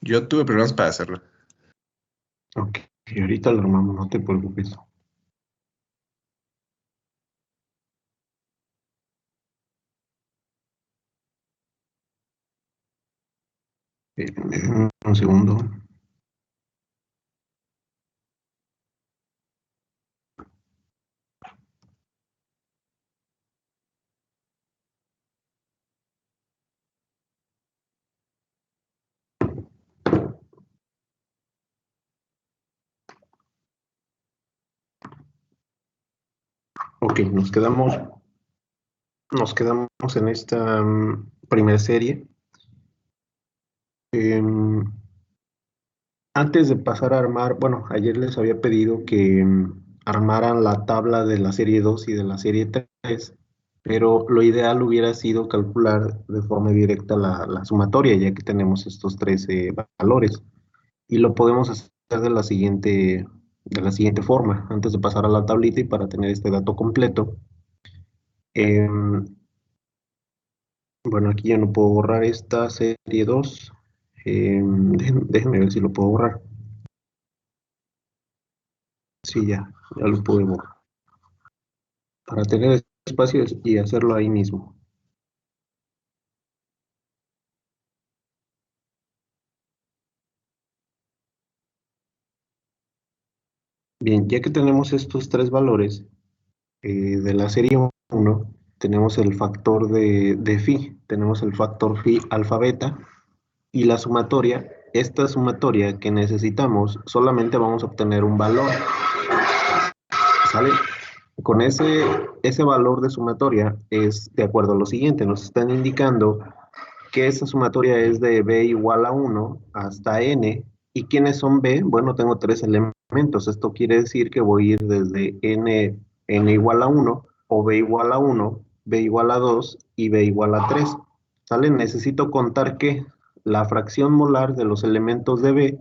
Yo tuve problemas para hacerlo. Ok, ahorita lo armamos, no te preocupes. Un segundo. Ok, nos quedamos en esta primera serie. Em, Antes de pasar a armar, bueno, ayer les había pedido que armaran la tabla de la serie 2 y de la serie 3, pero lo ideal hubiera sido calcular de forma directa la sumatoria, ya que tenemos estos tres valores. Y lo podemos hacer de la siguiente forma, antes de pasar a la tablita y para tener este dato completo. Em, bueno, aquí ya no puedo borrar esta serie 2. Déjenme ver si lo puedo borrar. Sí, ya lo pude borrar. Para tener espacio y hacerlo ahí mismo. Bien, ya que tenemos estos tres valores de la serie uno, tenemos el factor de phi, tenemos el factor phi alfa beta y la sumatoria. Esta sumatoria que necesitamos, solamente vamos a obtener un valor, ¿sale? Con ese valor de sumatoria es de acuerdo a lo siguiente, nos están indicando que esa sumatoria es de b igual a 1 hasta n. ¿Y quiénes son b? Bueno, tengo tres elementos. Esto quiere decir que voy a ir desde n igual a 1, o b igual a 1, b igual a 2 y b igual a 3. ¿Sale? Necesito contar que la fracción molar de los elementos de b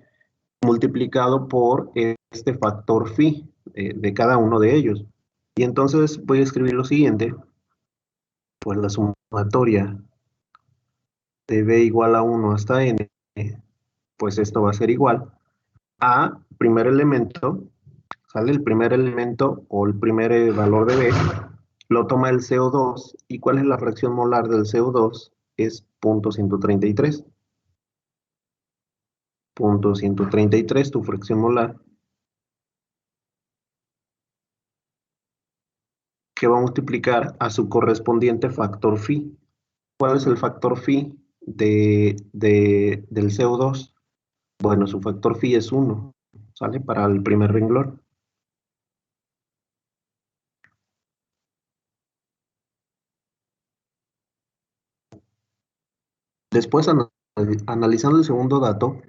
multiplicado por este factor phi de cada uno de ellos. Y entonces voy a escribir lo siguiente, pues la sumatoria de b igual a 1 hasta n, pues esto va a ser igual a primer elemento, ¿sale? El primer elemento o el primer valor de b lo toma el CO2. ¿Y cuál es la fracción molar del CO2? Es 0.133. 0.133, tu fracción molar, que va a multiplicar a su correspondiente factor phi. ¿Cuál es el factor phi del CO2? Bueno, su factor phi es 1, ¿sale? Para el primer renglón. Después, analizando el segundo dato,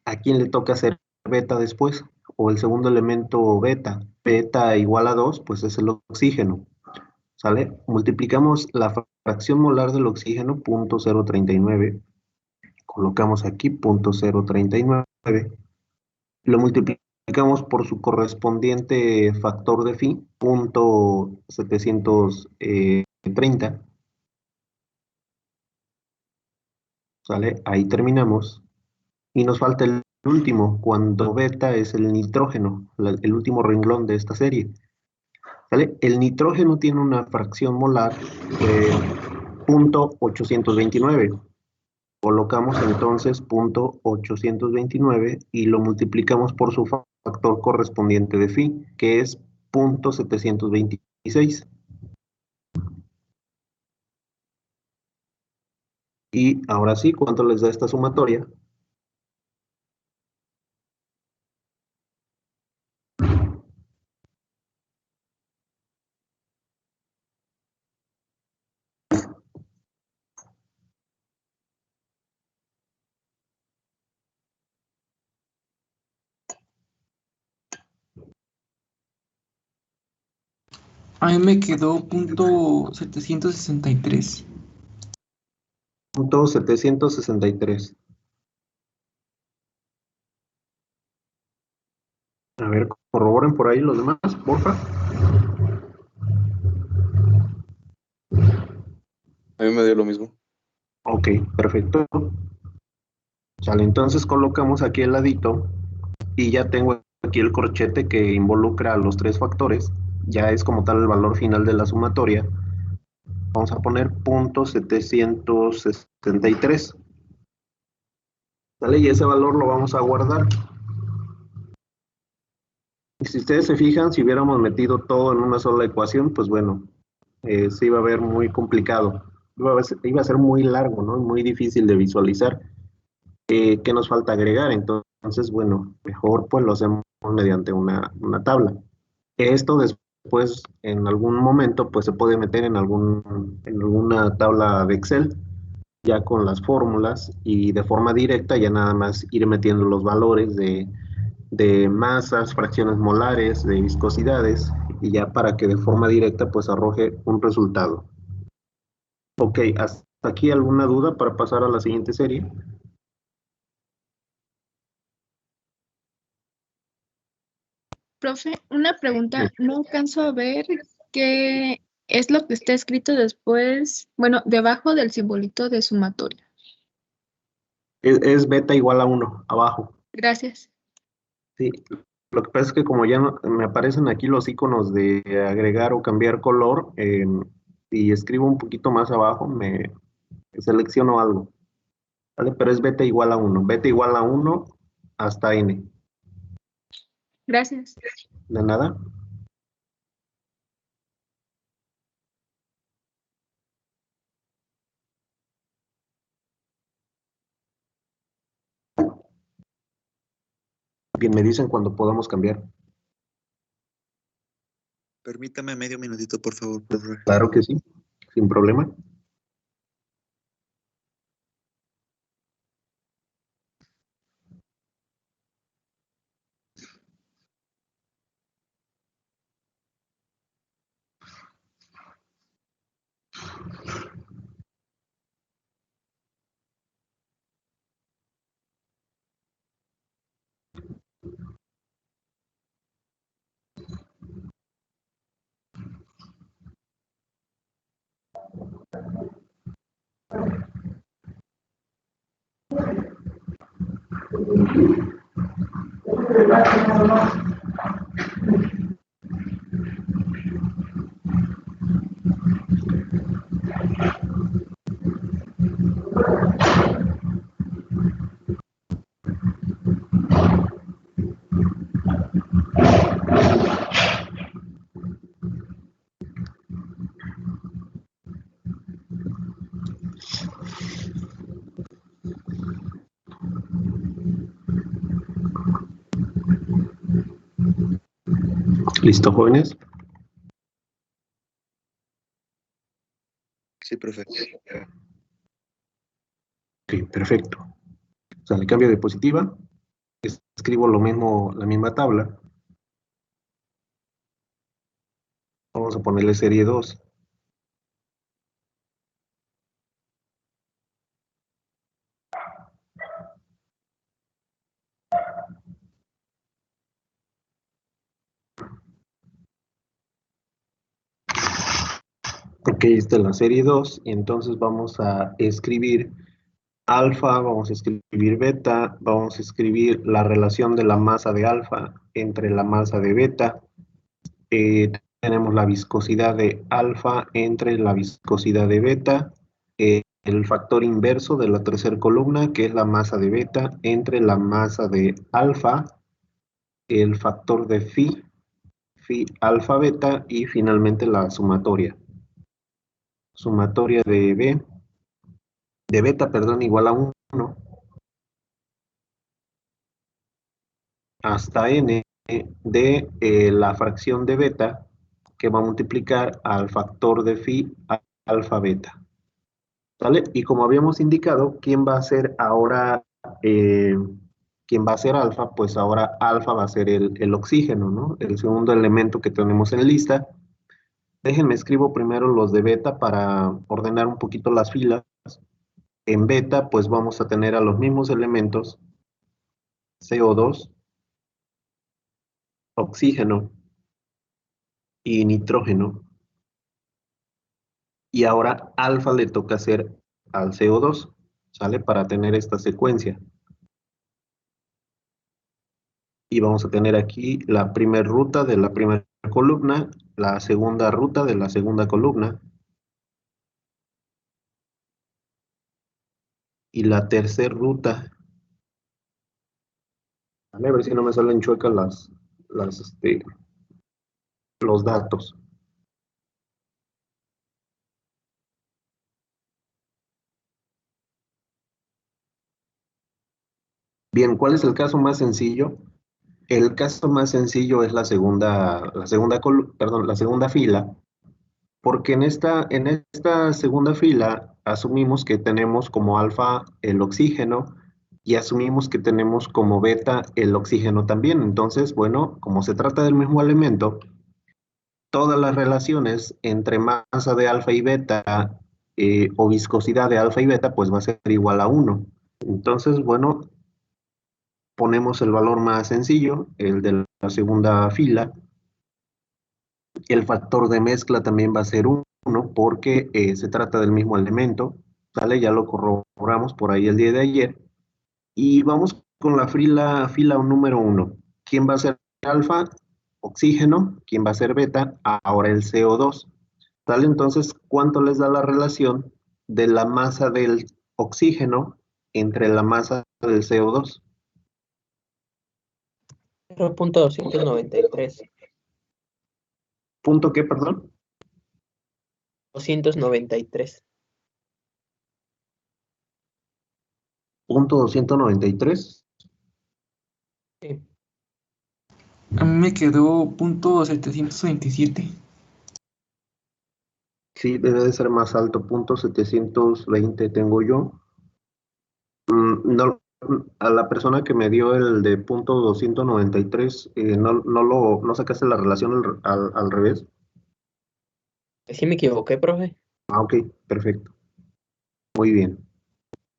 ¿a quién le toca hacer beta después? O el segundo elemento beta. Beta igual a 2, pues es el oxígeno, ¿sale? Multiplicamos la fracción molar del oxígeno, 0.039. Colocamos aquí 0.039. Lo multiplicamos por su correspondiente factor de phi, 0.730. ¿Sale? Ahí terminamos. Y nos falta el último, cuando beta es el nitrógeno, el último renglón de esta serie. ¿Vale? El nitrógeno tiene una fracción molar de 0.829. Colocamos entonces 0.829 y lo multiplicamos por su factor correspondiente de phi, que es 0.726. Y ahora sí, ¿cuánto les da esta sumatoria? A mí me quedó punto 763. 0.763. A ver, corroboren por ahí los demás, porfa. A mí me dio lo mismo. Ok, perfecto. ¿Sale? Entonces colocamos aquí el ladito y ya tengo aquí el corchete que involucra a los tres factores. Ya es como tal el valor final de la sumatoria. Vamos a poner punto 763. ¿Sale? Y ese valor lo vamos a guardar. Y si ustedes se fijan, si hubiéramos metido todo en una sola ecuación, pues bueno, se iba a ver muy complicado. Iba a ser muy largo, ¿no? Muy difícil de visualizar. ¿Qué nos falta agregar? Entonces, bueno, mejor pues lo hacemos mediante una tabla. Esto después, en algún momento, pues se puede meter en alguna tabla de Excel, ya con las fórmulas y de forma directa ya nada más ir metiendo los valores de masas, fracciones molares, de viscosidades, y ya para que de forma directa pues arroje un resultado. Ok, ¿hasta aquí alguna duda para pasar a la siguiente serie? Profe, una pregunta, no alcanzo a ver qué es lo que está escrito después, bueno, debajo del simbolito de sumatoria. Es beta igual a 1, abajo. Gracias. Sí, lo que pasa es que como ya me aparecen aquí los iconos de agregar o cambiar color, y escribo un poquito más abajo, me selecciono algo, ¿vale? Pero es beta igual a 1, beta igual a 1 hasta n. Gracias. ¿De nada? Bien, me dicen cuando podamos cambiar. Permítame medio minutito, por favor, profe. Claro que sí, sin problema. ¿Listo, jóvenes? Sí, profe. Ok, perfecto. O sea, le cambio de diapositiva, escribo lo mismo, la misma tabla. Vamos a ponerle serie 2. Ok, esta es la serie 2 y entonces vamos a escribir alfa, vamos a escribir beta, vamos a escribir la relación de la masa de alfa entre la masa de beta. Tenemos la viscosidad de alfa entre la viscosidad de beta, el factor inverso de la tercera columna, que es la masa de beta, entre la masa de alfa, el factor de phi alfa beta y finalmente la sumatoria. Sumatoria de beta, perdón, igual a 1 hasta n de la fracción de beta que va a multiplicar al factor de phi alfa beta. ¿Vale? Y como habíamos indicado, ¿quién va a ser ahora, eh, quién va a ser alfa? Pues ahora alfa va a ser el oxígeno, ¿no? El segundo elemento que tenemos en lista. Déjenme escribo primero los de beta para ordenar un poquito las filas. En beta, pues vamos a tener a los mismos elementos, CO2, oxígeno y nitrógeno. Y ahora alfa le toca hacer al CO2, ¿sale? Para tener esta secuencia. Y vamos a tener aquí la primera ruta de la primera columna, la segunda ruta de la segunda columna, y la tercera ruta. Vale, a ver si no me salen chuecas los datos. Bien, ¿cuál es el caso más sencillo? El caso más sencillo es la segunda fila, porque en esta segunda fila asumimos que tenemos como alfa el oxígeno y asumimos que tenemos como beta el oxígeno también. Entonces, bueno, como se trata del mismo elemento, todas las relaciones entre masa de alfa y beta o viscosidad de alfa y beta, pues va a ser igual a 1. Entonces, bueno, ponemos el valor más sencillo, el de la segunda fila. El factor de mezcla también va a ser 1 porque se trata del mismo elemento, ¿sale? Ya lo corroboramos por ahí el día de ayer. Y vamos con la fila número 1. ¿Quién va a ser alfa? Oxígeno. ¿Quién va a ser beta? Ahora el CO2. ¿Sale? Entonces, ¿cuánto les da la relación de la masa del oxígeno entre la masa del CO2? 0.293. ¿Punto qué, perdón? 293. Punto 293. Sí. A mí me quedó punto 727. Sí, debe de ser más alto, punto 720 tengo yo. No, a la persona que me dio el de punto 293, no sacaste la relación al revés. ¿Sí me equivoqué, profe? Ah, ok, perfecto. Muy bien.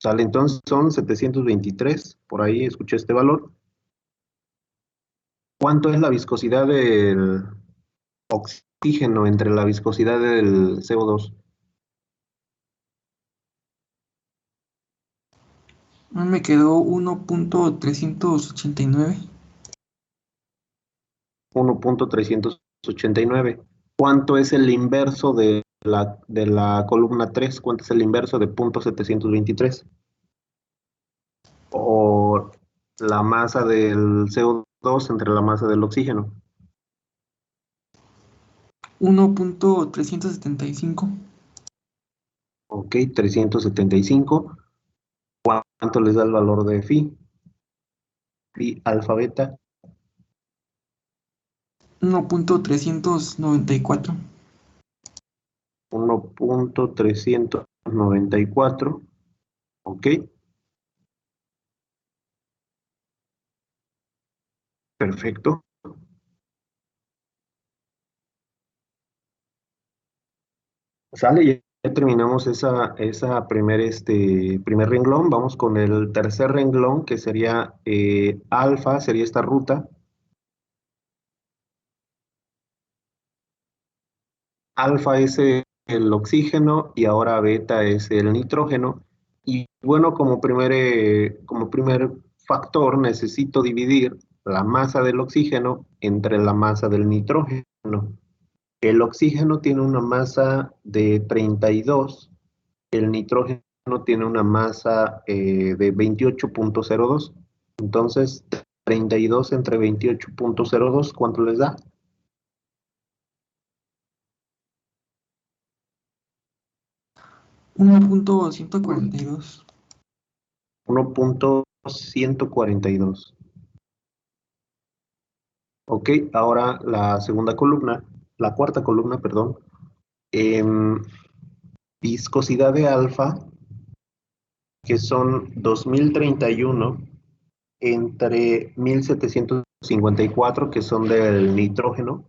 Sale, entonces son 723, por ahí escuché este valor. ¿Cuánto es la viscosidad del oxígeno entre la viscosidad del CO2? A mí me quedó 1.389. 1.389. ¿Cuánto es el inverso de la columna 3? ¿Cuánto es el inverso de punto 723? O la masa del CO2 entre la masa del oxígeno. 1.375. Ok, 375. ¿Cuánto les da el valor de phi? Phi alfa beta. 1.394. 1.394. Ok, perfecto. Sale, ya terminamos esa primer renglón. Vamos con el tercer renglón, que sería alfa, sería esta ruta. Alfa es el oxígeno y ahora beta es el nitrógeno. Y bueno, como primer factor necesito dividir la masa del oxígeno entre la masa del nitrógeno. El oxígeno tiene una masa de 32, el nitrógeno tiene una masa de 28.02. Entonces, 32 entre 28.02, ¿cuánto les da? 1.142. 1.142. Ok, ahora la cuarta columna, perdón. Viscosidad de alfa, que son 2031 entre 1754, que son del nitrógeno.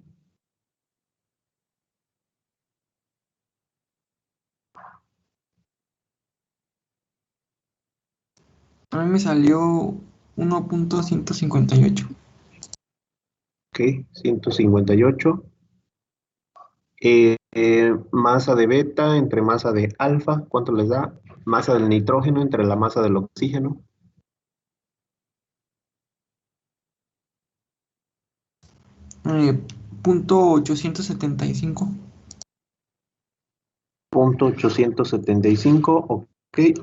A mí me salió 1.158. Ok, 158. Masa de beta entre masa de alfa, ¿cuánto les da? Masa del nitrógeno entre la masa del oxígeno. Punto 875. Punto 875, ok.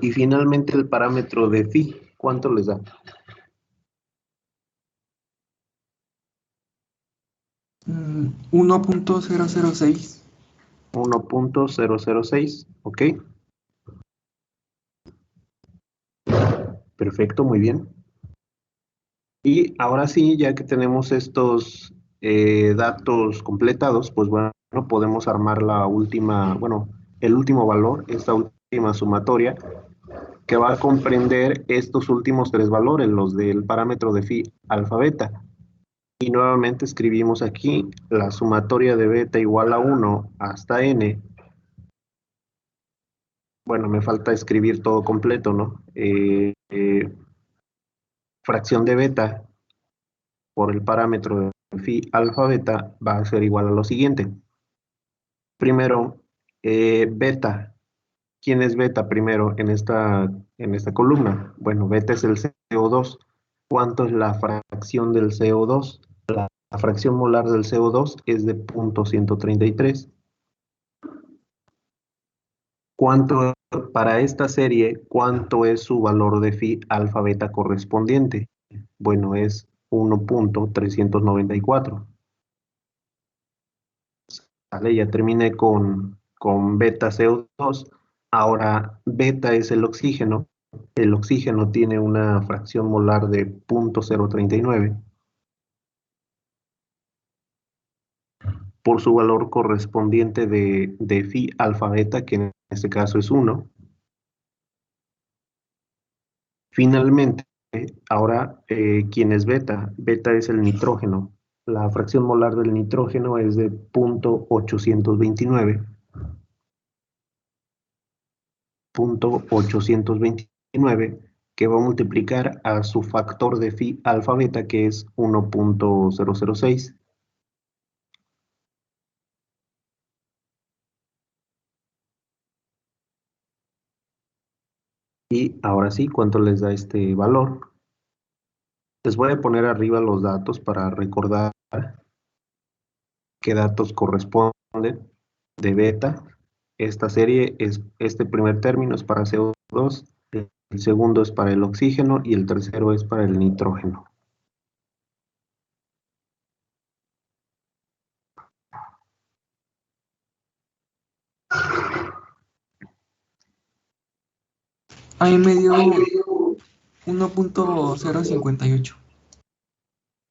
Y finalmente el parámetro de phi, ¿cuánto les da? 1.006. 1.006, ok. Perfecto, muy bien. Y ahora sí, ya que tenemos estos datos completados, pues bueno, podemos armar la última, bueno, el último valor, esta última sumatoria, que va a comprender estos últimos tres valores, los del parámetro de phi alfa beta. Y nuevamente escribimos aquí la sumatoria de beta igual a 1 hasta n. Bueno, me falta escribir todo completo, ¿no? Fracción de beta por el parámetro de phi alfa beta va a ser igual a lo siguiente. Primero, beta. ¿Quién es beta primero en esta columna? Bueno, beta es el CO2. ¿Cuánto es la fracción del CO2? La fracción molar del CO2 es de 0.133. ¿Cuánto, para esta serie, cuánto es su valor de phi alfa beta correspondiente? Bueno, es 1.394. ¿Vale? Ya terminé con beta CO2. Ahora, beta es el oxígeno. El oxígeno tiene una fracción molar de 0.039. Por su valor correspondiente de phi alfa beta, que en este caso es 1. Finalmente, ahora, ¿quién es beta? Beta es el nitrógeno. La fracción molar del nitrógeno es de 0.829. 0.829, que va a multiplicar a su factor de phi alfa beta, que es 1.006. Y ahora sí, ¿cuánto les da este valor? Les voy a poner arriba los datos para recordar qué datos corresponden de beta. Esta serie es, este primer término es para CO2, el segundo es para el oxígeno y el tercero es para el nitrógeno. Ahí me dio 1.058.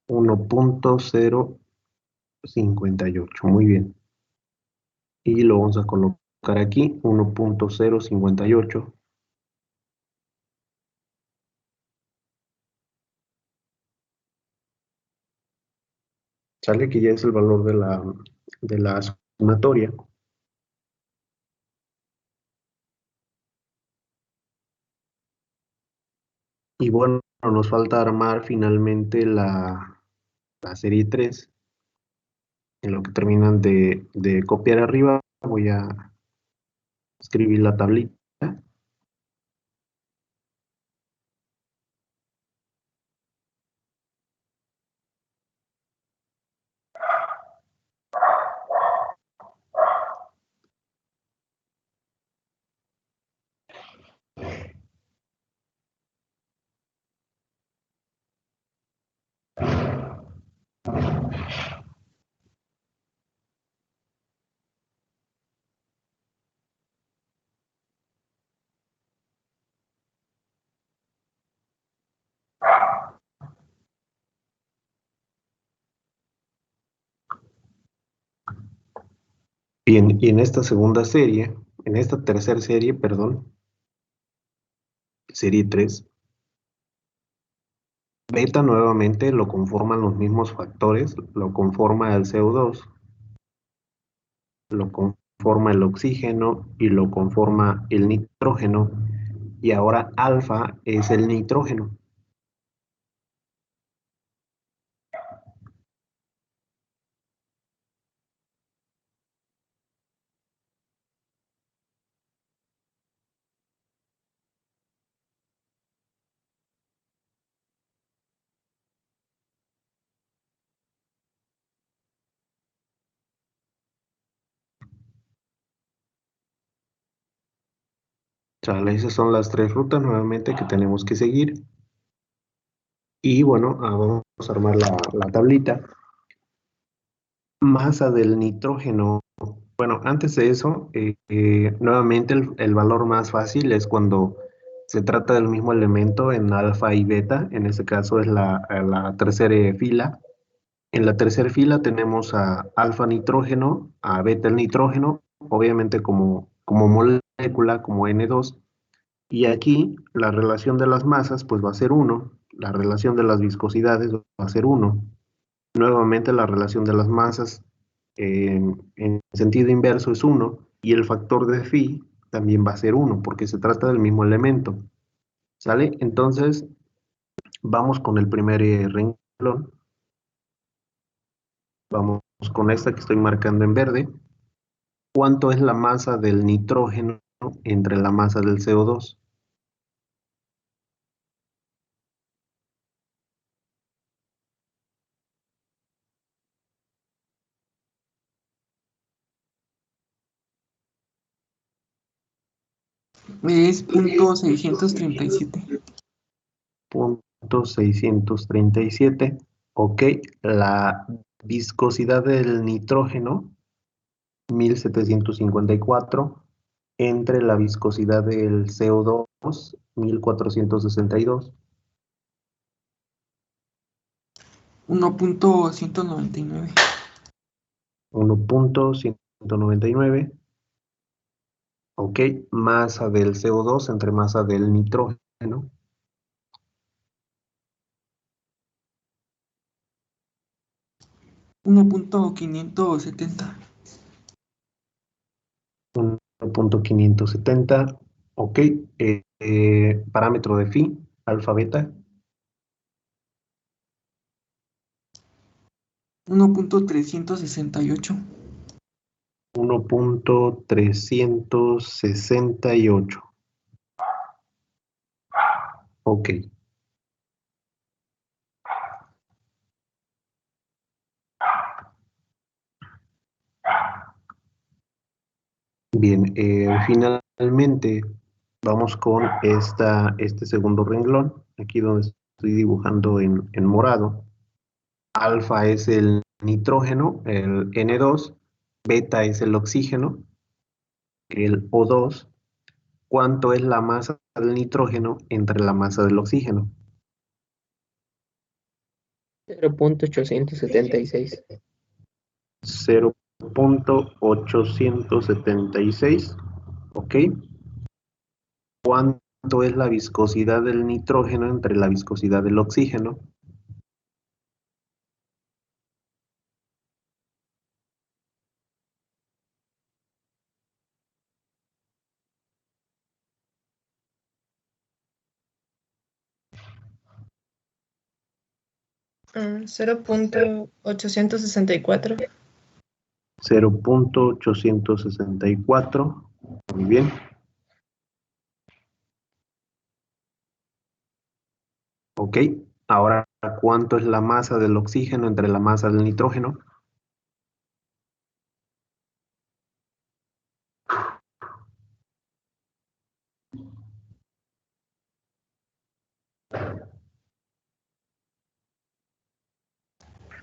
1.058, muy bien. Y lo vamos a colocar aquí, 1.058. Sale que ya es el valor de la sumatoria. Y bueno, nos falta armar finalmente la serie 3. En lo que terminan de copiar arriba, voy a escribir la tablita. Bien, y en esta segunda serie, en esta tercera serie, perdón, serie 3, beta nuevamente lo conforman los mismos factores, lo conforma el CO2, lo conforma el oxígeno y lo conforma el nitrógeno, y ahora alfa es el nitrógeno. Sale, esas son las tres rutas nuevamente que tenemos que seguir. Y bueno, vamos a armar la tablita. Masa del nitrógeno. Bueno, antes de eso, nuevamente el valor más fácil es cuando se trata del mismo elemento en alfa y beta. En este caso es la tercera fila. En la tercera fila tenemos a alfa nitrógeno, a beta el nitrógeno, obviamente como molécula, como N2. Y aquí la relación de las masas pues va a ser 1, la relación de las viscosidades va a ser 1. Nuevamente la relación de las masas en sentido inverso es 1 y el factor de phi también va a ser 1 porque se trata del mismo elemento. ¿Sale? Entonces vamos con el primer renglón. Vamos con esta que estoy marcando en verde. ¿Cuánto es la masa del nitrógeno entre la masa del CO2? Es .637. Punto 637. Ok, la viscosidad del nitrógeno, 1754, entre la viscosidad del CO2, 1462. 1.199. 1.199. Ok, masa del CO2 entre masa del nitrógeno. 1.570. 1.570. Ok, parámetro de phi, alfa beta. 1.368. 1.368. Ok. Bien, finalmente vamos con este segundo renglón, aquí donde estoy dibujando en morado. Alfa es el nitrógeno, el N2, beta es el oxígeno, el O2. ¿Cuánto es la masa del nitrógeno entre la masa del oxígeno? 0.876. 0.876. ¿Ok? ¿Cuánto es la viscosidad del nitrógeno entre la viscosidad del oxígeno? 0.864. 0.864. Muy bien. Ok. Ahora, ¿cuánto es la masa del oxígeno entre la masa del nitrógeno?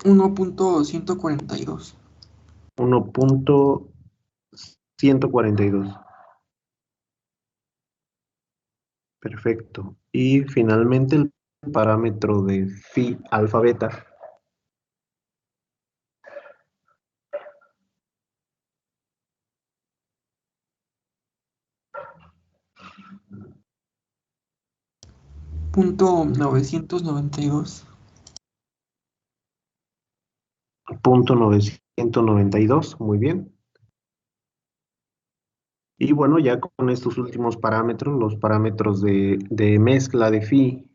1.142. 1.142. Perfecto. Y finalmente el parámetro de phi alfa beta. 992. 992. Muy bien. Y bueno, ya con estos últimos parámetros, los parámetros de mezcla de phi,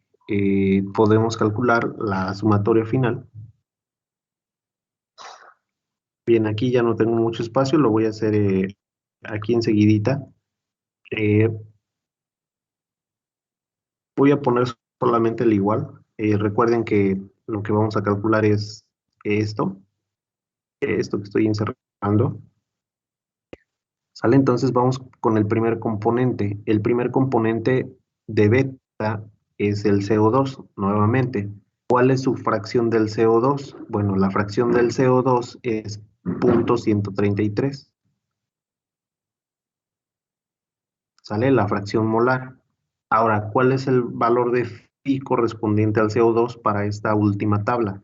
podemos calcular la sumatoria final. Bien, aquí ya no tengo mucho espacio, lo voy a hacer aquí enseguidita. Voy a poner solamente el igual. Recuerden que lo que vamos a calcular es esto que estoy insertando. ¿Sale? Entonces vamos con el primer componente. El primer componente de beta es el CO2, nuevamente. ¿Cuál es su fracción del CO2? Bueno, la fracción del CO2 es 0.133. ¿Sale? La fracción molar. Ahora, ¿cuál es el valor de phi correspondiente al CO2 para esta última tabla?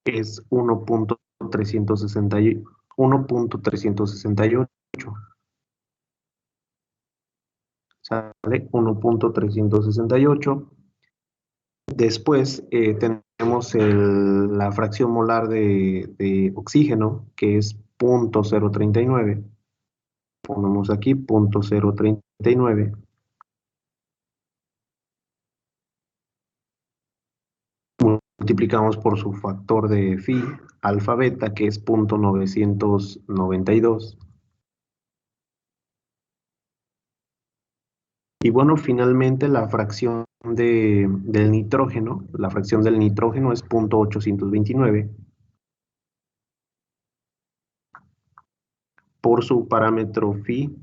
Es 1.368. ¿Sale? 1.368. Después tenemos la fracción molar de oxígeno, que es 0.039. Ponemos aquí 0.039. Multiplicamos por su factor de phi, alfa beta, que es 0.992. Y bueno, finalmente la fracción del nitrógeno, la fracción del nitrógeno es 0.829. Por su parámetro phi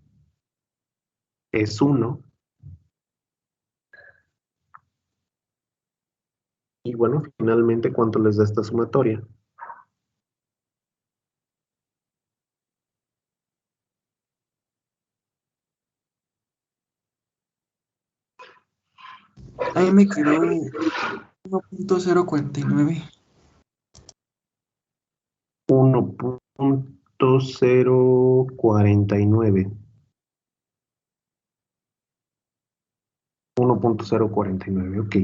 es 1. Y bueno, finalmente, ¿cuánto les da esta sumatoria? A mí me quedó 1.049. 1.049. 1.049, ok.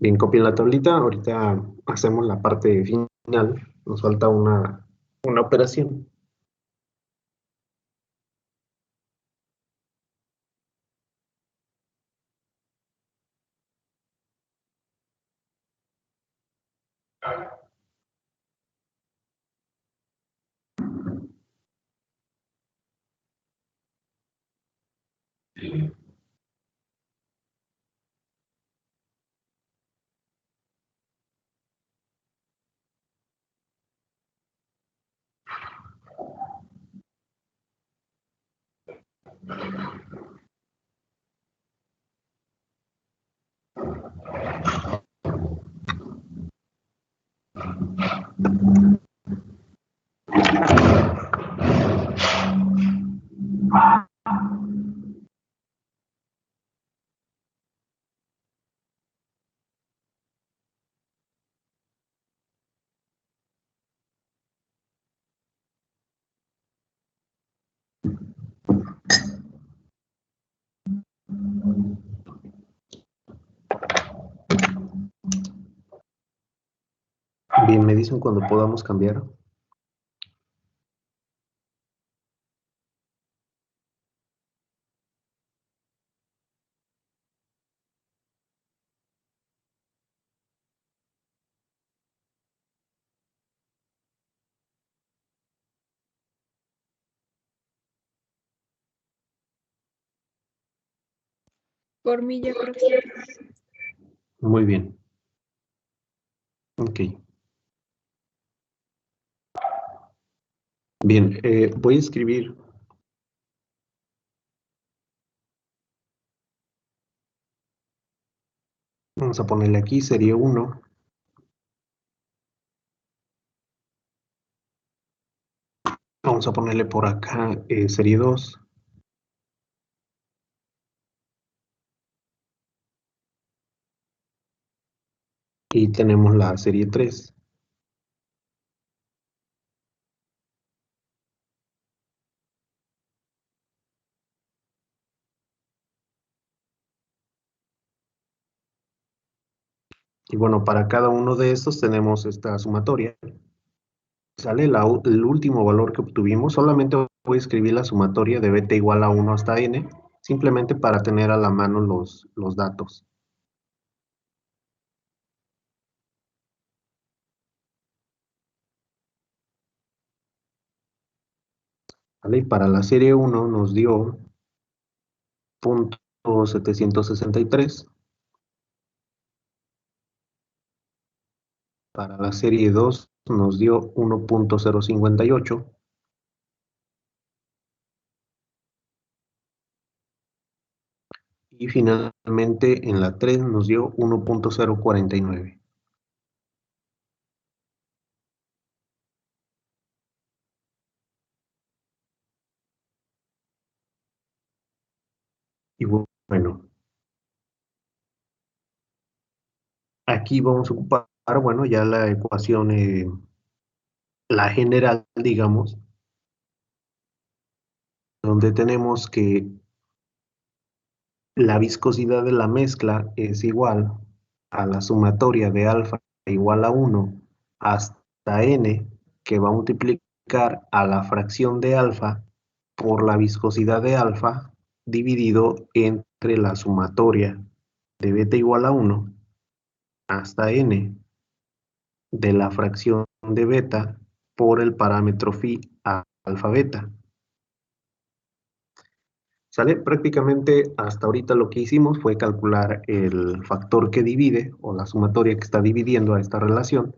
Bien, copien la tablita. Ahorita hacemos la parte final. Nos falta una operación. Bien, me dicen cuando podamos cambiar. Por mí ya creo que Muy bien. Ok. Bien, voy a escribir. Vamos a ponerle aquí serie 1. Vamos a ponerle por acá serie 2. Y tenemos la serie 3. Y bueno, para cada uno de estos tenemos esta sumatoria. Sale el último valor que obtuvimos. Solamente voy a escribir la sumatoria de beta igual a 1 hasta n, simplemente para tener a la mano los datos. ¿Vale? Y para la serie 1 nos dio 0.763. Para la serie 2 nos dio 1.058. Y finalmente en la 3 nos dio 1.049. Y bueno, aquí vamos a ocupar, bueno, ya la ecuación, la general, digamos, donde tenemos que la viscosidad de la mezcla es igual a la sumatoria de alfa igual a 1 hasta n, que va a multiplicar a la fracción de alfa por la viscosidad de alfa dividido entre la sumatoria de beta igual a 1 hasta n de la fracción de beta por el parámetro phi alfa beta. ¿Sale? Prácticamente hasta ahorita lo que hicimos fue calcular el factor que divide o la sumatoria que está dividiendo a esta relación.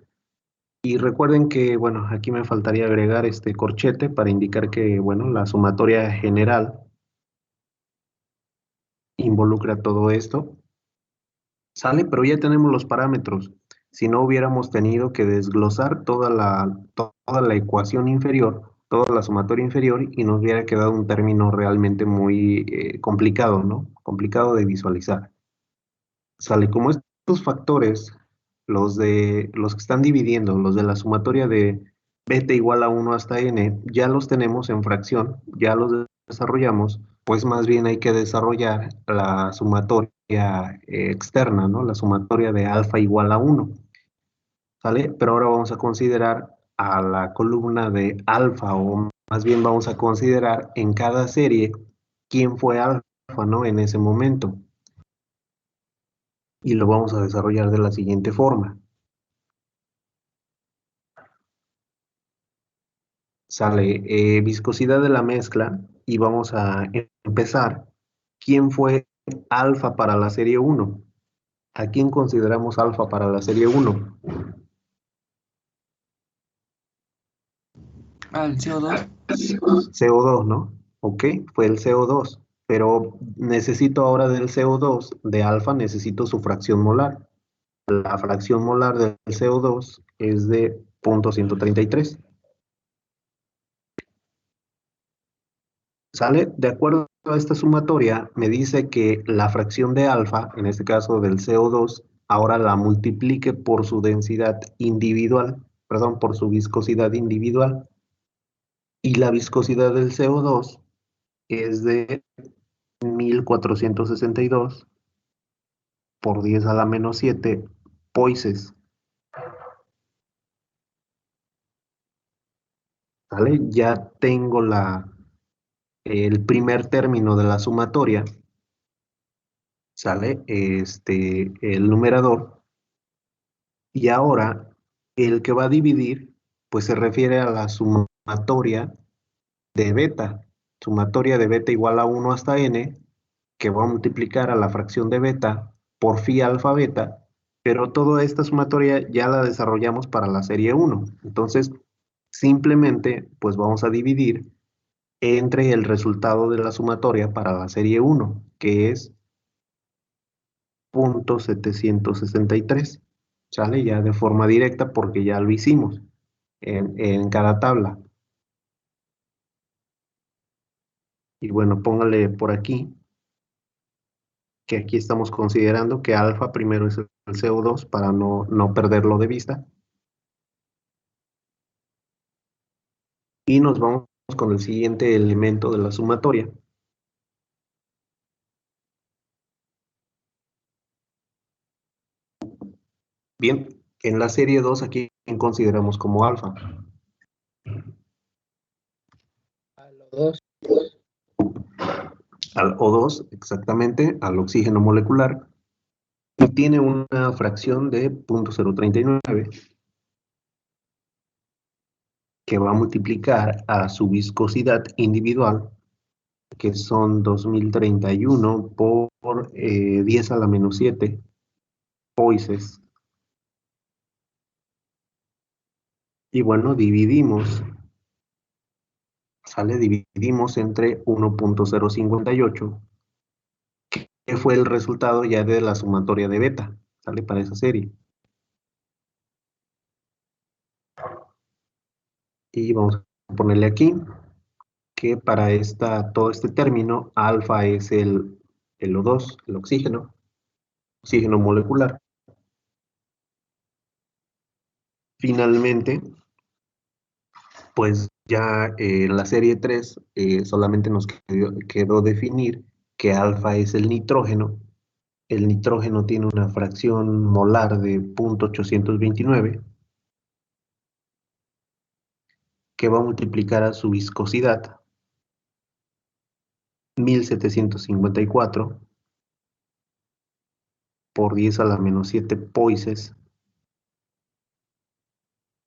Y recuerden que, bueno, aquí me faltaría agregar este corchete para indicar que, bueno, la sumatoria general involucra todo esto. ¿Sale? Pero ya tenemos los parámetros. Si no hubiéramos tenido que desglosar toda la ecuación inferior, toda la sumatoria inferior, y nos hubiera quedado un término realmente muy complicado, ¿no? Complicado de visualizar. Sale, como estos factores, los que están dividiendo, los de la sumatoria de beta igual a 1 hasta n, ya los tenemos en fracción, ya los desarrollamos, pues más bien hay que desarrollar la sumatoria externa, ¿no? La sumatoria de alfa igual a 1, ¿sale? Pero ahora vamos a considerar a la columna de alfa, o más bien vamos a considerar en cada serie quién fue alfa, ¿no? En ese momento. Y lo vamos a desarrollar de la siguiente forma. Sale viscosidad de la mezcla y vamos a empezar. ¿Quién fue alfa para la serie 1? ¿A quién consideramos alfa para la serie 1? Al CO2. CO2, ¿no? Ok, fue el CO2. Pero necesito ahora del CO2, de alfa, necesito su fracción molar. La fracción molar del CO2 es de 0.133. ¿Sale? De acuerdo a esta sumatoria, me dice que la fracción de alfa, en este caso del CO2, ahora la multiplique por su densidad individual, perdón, por su viscosidad individual. Y la viscosidad del CO2 es de 1462 por 10 a la menos 7 poises. ¿Sale? Ya tengo el primer término de la sumatoria. ¿Sale? El numerador. Y ahora, el que va a dividir, pues se refiere a la sumatoria de beta. Sumatoria de beta igual a 1 hasta n, que va a multiplicar a la fracción de beta por phi alfa beta, pero toda esta sumatoria ya la desarrollamos para la serie 1. Entonces, simplemente, pues vamos a dividir entre el resultado de la sumatoria para la serie 1, que es 0.763. ¿Sale? Ya de forma directa porque ya lo hicimos en cada tabla. Y bueno, póngale por aquí que aquí estamos considerando que alfa primero es el CO2 para no perderlo de vista. Y nos vamos con el siguiente elemento de la sumatoria. Bien, en la serie 2 aquí consideramos como alfa. Al O2. Al O2, exactamente, al oxígeno molecular. Y tiene una fracción de 0.039 que va a multiplicar a su viscosidad individual, que son 2031 por 10 a la menos 7 poises. Y bueno, dividimos, ¿sale? Dividimos entre 1.058, que fue el resultado ya de la sumatoria de beta, ¿sale? Para esa serie. Y vamos a ponerle aquí que para todo este término, alfa es el O2, el oxígeno molecular. Finalmente, pues ya en la serie 3 solamente nos quedó definir que alfa es el nitrógeno. El nitrógeno tiene una fracción molar de 0.829 que va a multiplicar a su viscosidad 1754 por 10 a la menos 7 poises.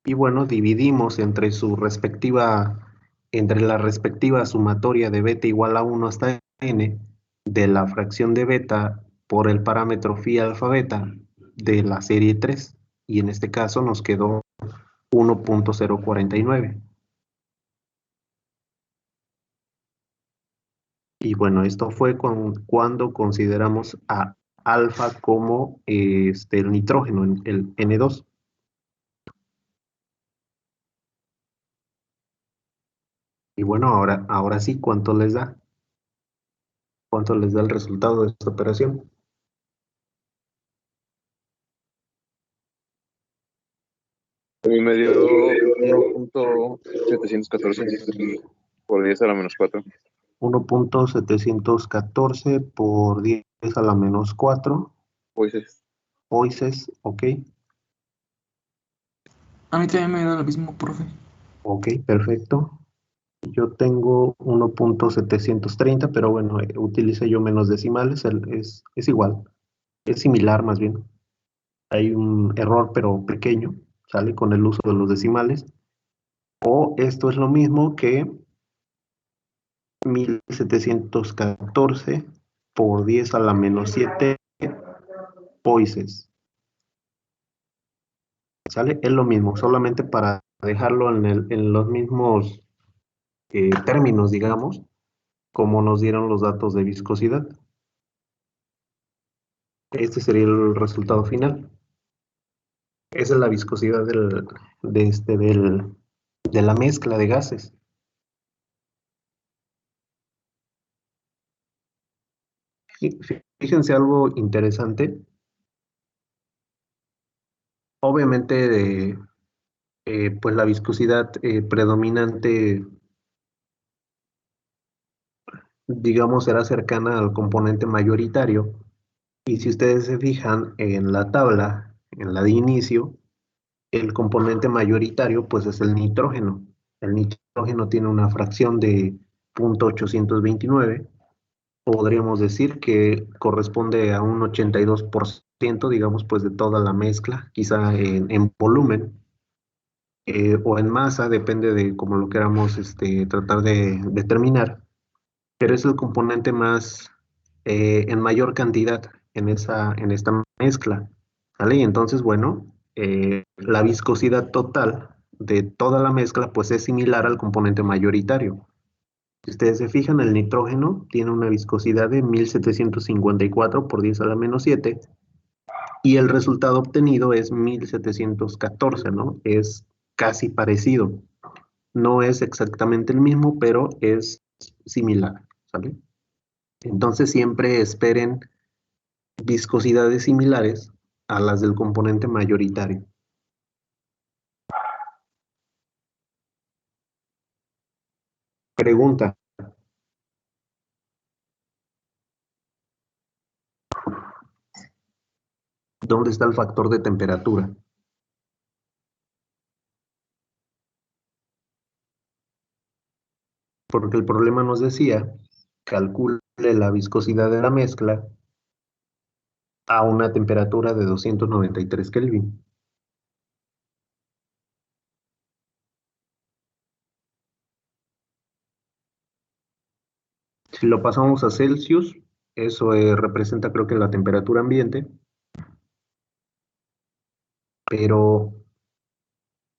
Y bueno, dividimos entre la respectiva sumatoria de beta igual a 1 hasta n de la fracción de beta por el parámetro phi alfa beta de la serie 3. Y en este caso nos quedó 1.049. Y bueno, esto fue cuando consideramos a alfa como el nitrógeno, el N2. Y bueno, ahora sí, ¿cuánto les da? ¿Cuánto les da el resultado de esta operación? A mí me dio 1.714 por 10 a la menos 4. 1.714 por 10 a la menos 4 Pues oises, ok. A mí también me da lo mismo, profe. Ok, perfecto. Yo tengo 1.730, pero bueno, utilicé yo menos decimales, es igual, es similar más bien. Hay un error, pero pequeño, ¿sale? Con el uso de los decimales. O esto es lo mismo que 1714 por 10 a la menos 7 poises. ¿Sale? Es lo mismo, solamente para dejarlo en los mismos términos, digamos, como nos dieron los datos de viscosidad. Este sería el resultado final. Esa es la viscosidad de la mezcla de gases. Fíjense algo interesante. Obviamente, pues la viscosidad predominante, digamos, será cercana al componente mayoritario. Y si ustedes se fijan en la tabla, en la de inicio, el componente mayoritario pues es el nitrógeno. El nitrógeno tiene una fracción de 0.829. Podríamos decir que corresponde a un 82%, digamos, pues de toda la mezcla, quizá en volumen o en masa, depende de cómo lo queramos tratar de determinar, pero es el componente más en mayor cantidad en esta mezcla, ¿vale? Y entonces, bueno, la viscosidad total de toda la mezcla pues es similar al componente mayoritario. Si ustedes se fijan, el nitrógeno tiene una viscosidad de 1754 por 10 a la menos 7 y el resultado obtenido es 1714, ¿no? Es casi parecido. No es exactamente el mismo, pero es similar, ¿sale? Entonces siempre esperen viscosidades similares a las del componente mayoritario. Pregunta. ¿Dónde está el factor de temperatura? Porque el problema nos decía, calcule la viscosidad de la mezcla a una temperatura de 293 Kelvin. Si lo pasamos a Celsius, eso representa creo que la temperatura ambiente, pero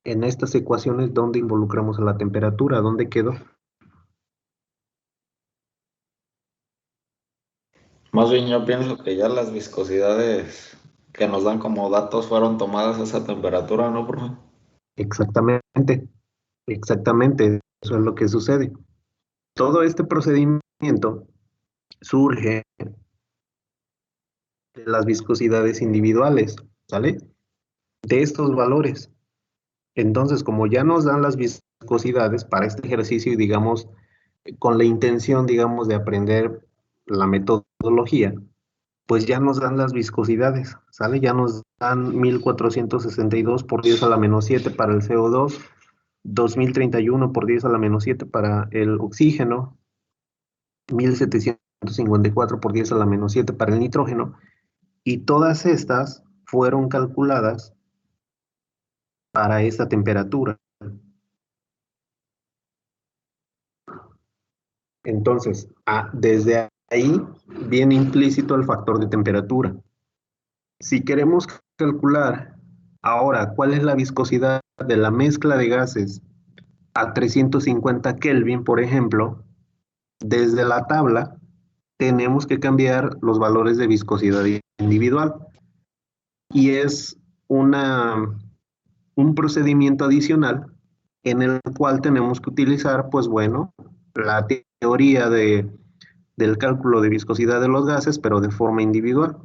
en estas ecuaciones, ¿dónde involucramos a la temperatura? ¿Dónde quedó? Más bien yo pienso que ya las viscosidades que nos dan como datos fueron tomadas a esa temperatura, ¿no, profe? Exactamente, exactamente, eso es lo que sucede. Todo este procedimiento surge de las viscosidades individuales, ¿sale? De estos valores. Entonces, como ya nos dan las viscosidades para este ejercicio y digamos, con la intención, digamos, de aprender la metodología, pues ya nos dan las viscosidades, ¿sale? Ya nos dan 1462 por 10 a la menos 7 para el CO2, 2031 por 10 a la menos 7 para el oxígeno, 1754 por 10 a la menos 7 para el nitrógeno, y todas estas fueron calculadas para esta temperatura. Entonces, desde ahí viene implícito el factor de temperatura. Si queremos calcular ahora cuál es la viscosidad de la mezcla de gases a 350 Kelvin, por ejemplo, desde la tabla tenemos que cambiar los valores de viscosidad individual. Y es un procedimiento adicional en el cual tenemos que utilizar, pues bueno, la teoría del cálculo de viscosidad de los gases, pero de forma individual.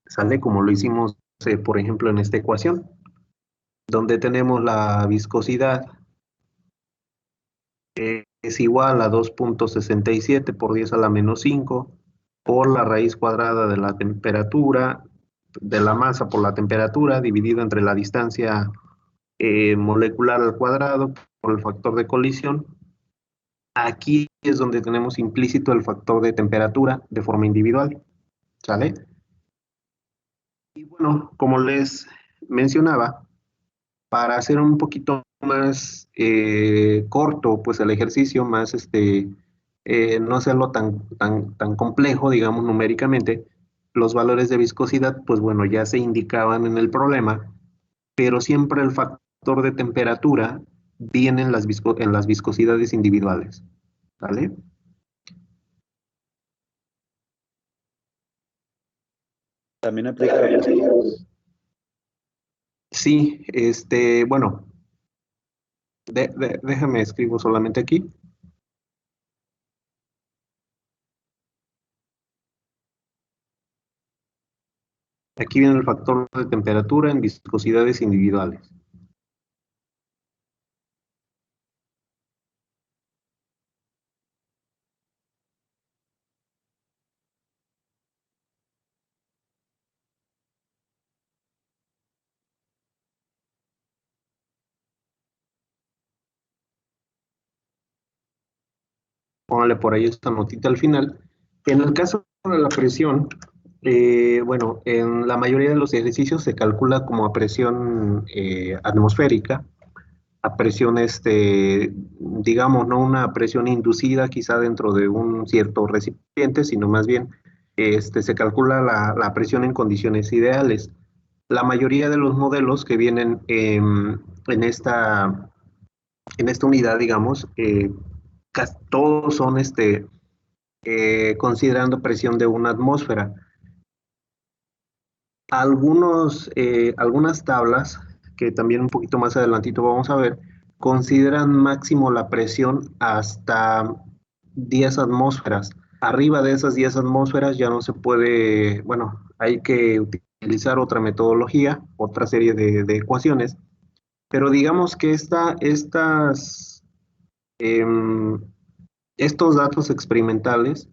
Sale como lo hicimos, por ejemplo, en esta ecuación, donde tenemos la viscosidad es igual a 2.67 por 10 a la menos 5 por la raíz cuadrada de la temperatura, de la masa por la temperatura, dividido entre la distancia molecular al cuadrado por el factor de colisión. Aquí es donde tenemos implícito el factor de temperatura de forma individual, ¿sale? Y bueno, como les mencionaba, para hacer un poquito más corto, pues el ejercicio, más no hacerlo tan complejo, digamos, numéricamente, los valores de viscosidad, pues bueno, ya se indicaban en el problema, pero siempre el factor de temperatura viene en las viscosidades individuales, ¿vale? También aplica. Sí, bueno, déjame escribo solamente aquí. Aquí viene el factor de temperatura en viscosidades individuales. Póngale por ahí esta notita al final. En el caso de la presión, bueno, en la mayoría de los ejercicios se calcula como a presión atmosférica, a presión, digamos, no una presión inducida quizá dentro de un cierto recipiente, sino más bien se calcula la presión en condiciones ideales. La mayoría de los modelos que vienen en esta unidad, digamos, todos son considerando presión de una atmósfera. Algunas tablas, que también un poquito más adelantito vamos a ver, consideran máximo la presión hasta 10 atmósferas. Arriba de esas 10 atmósferas ya no se puede, bueno, hay que utilizar otra metodología, otra serie de ecuaciones, pero digamos que estos datos experimentales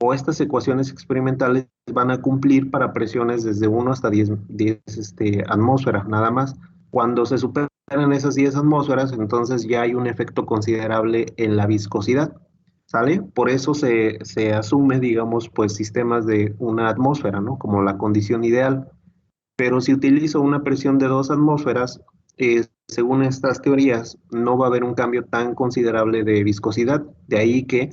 o estas ecuaciones experimentales van a cumplir para presiones desde 1 hasta 10 atmósferas, nada más. Cuando se superan esas 10 atmósferas, entonces ya hay un efecto considerable en la viscosidad, ¿sale? Por eso se asume, digamos, pues sistemas de una atmósfera, ¿no? Como la condición ideal. Pero si utilizo una presión de 2 atmósferas, según estas teorías, no va a haber un cambio tan considerable de viscosidad. De ahí que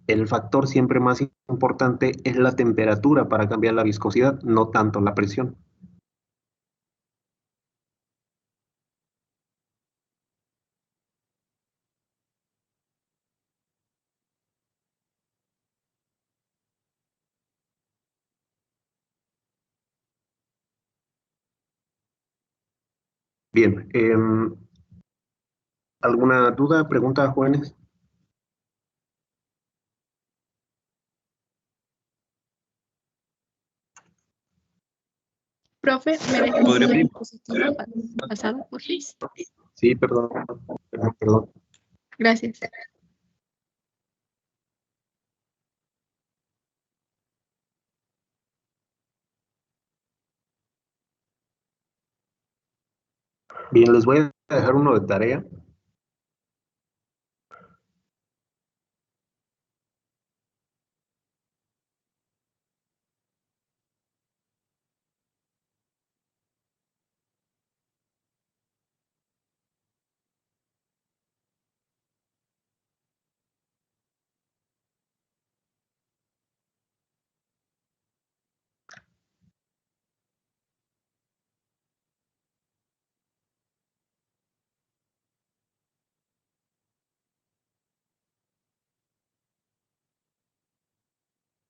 el factor siempre más importante es la temperatura para cambiar la viscosidad, no tanto la presión. Bien. ¿Alguna duda, pregunta, jóvenes? Profe, ¿me deja ¿Podría una abrir? diapositiva pasada, por favor? Sí, perdón, perdón. Gracias. Bien, les voy a dejar uno de tarea.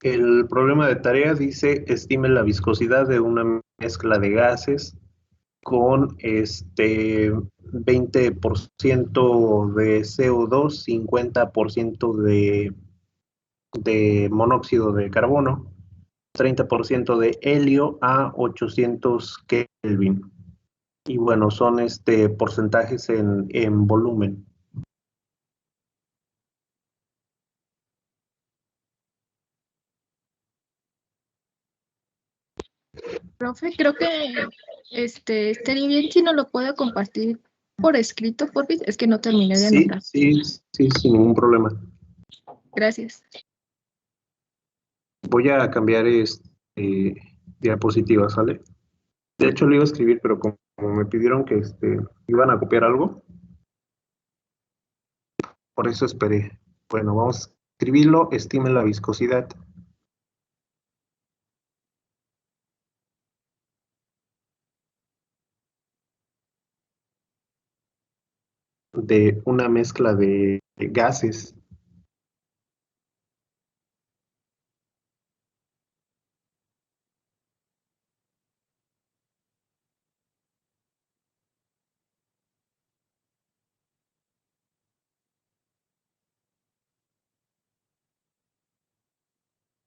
El problema de tarea dice, estime la viscosidad de una mezcla de gases con 20% de CO2, 50% de monóxido de carbono, 30% de helio a 800 Kelvin. Y bueno, son porcentajes en volumen. Profe, creo que estaría bien si no lo puedo compartir por escrito, por favor. Es que no terminé de Sí, anotar. sí, sí, sin ningún problema. Gracias. Voy a cambiar diapositiva, ¿sale? De hecho, lo iba a escribir, pero como me pidieron que iban a copiar algo, por eso esperé. Bueno, vamos a escribirlo. Estime la viscosidad de una mezcla de gases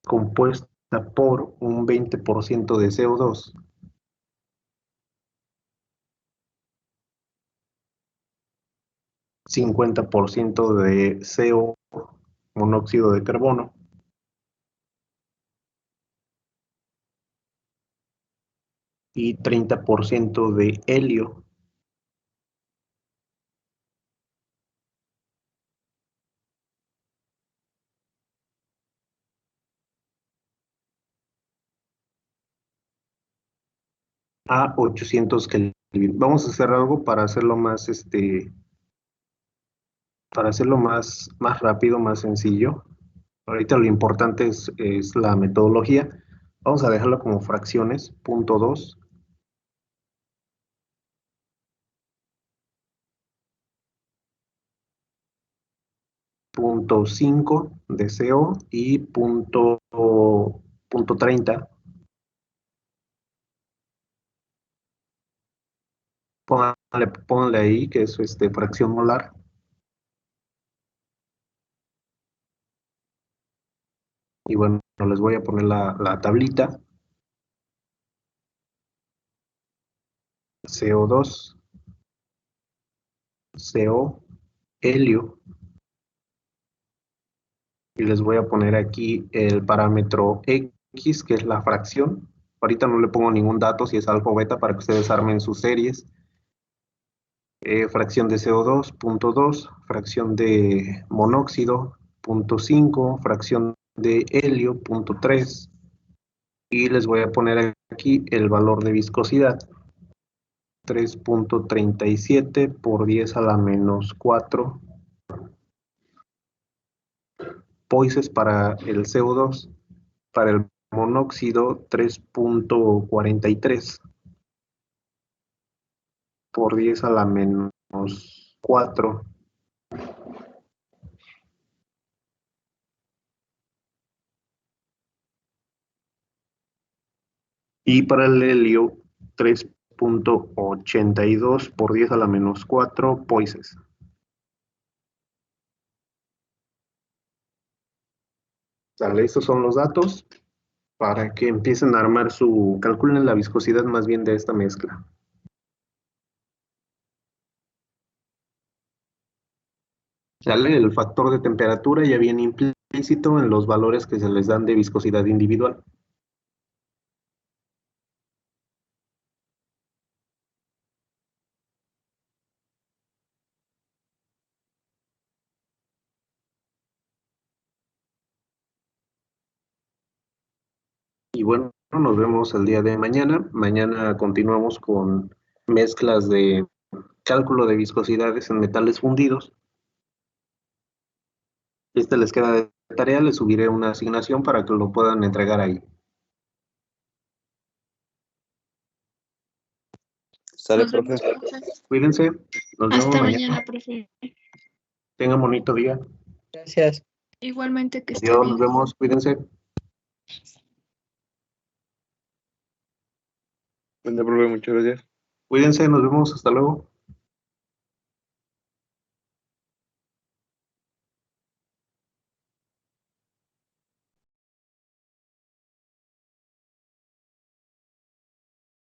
compuesta por un 20% de CO2, 50% de CO, monóxido de carbono, y 30% de helio. A 800 Kelvin. Vamos a hacer algo para hacerlo más, más rápido, más sencillo. Ahorita lo importante es la metodología. Vamos a dejarlo como fracciones, punto 2, punto 5 de CO y punto 30. Pónganle ahí que es fracción molar. Y bueno, les voy a poner la tablita. CO2, CO, helio. Y les voy a poner aquí el parámetro X, que es la fracción. Ahorita no le pongo ningún dato si es alfa o beta para que ustedes armen sus series. Fracción de CO2, punto 2, fracción de monóxido, punto 5, fracción de helio, punto 3, y les voy a poner aquí el valor de viscosidad, 3.37 por 10 a la menos 4 poises para el CO2, para el monóxido 3.43 por 10 a la menos 4. Y para el helio, 0.82 por 10 a la menos 4 poises. Sale, estos son los datos para que empiecen a armar calculen la viscosidad más bien de esta mezcla. Sale, el factor de temperatura ya viene implícito en los valores que se les dan de viscosidad individual. Y bueno, nos vemos el día de mañana. Mañana continuamos con mezclas de cálculo de viscosidades en metales fundidos. Si les queda de tarea, les subiré una asignación para que lo puedan entregar ahí. Sale, Nos profe. vemos, profe. Cuídense. Nos vemos Hasta mañana. mañana, profe. Tengan bonito día. Gracias. Igualmente que esté Adiós, bien. nos vemos. Cuídense. Buen día, profe. Muchas gracias. Cuídense, nos vemos. Hasta luego.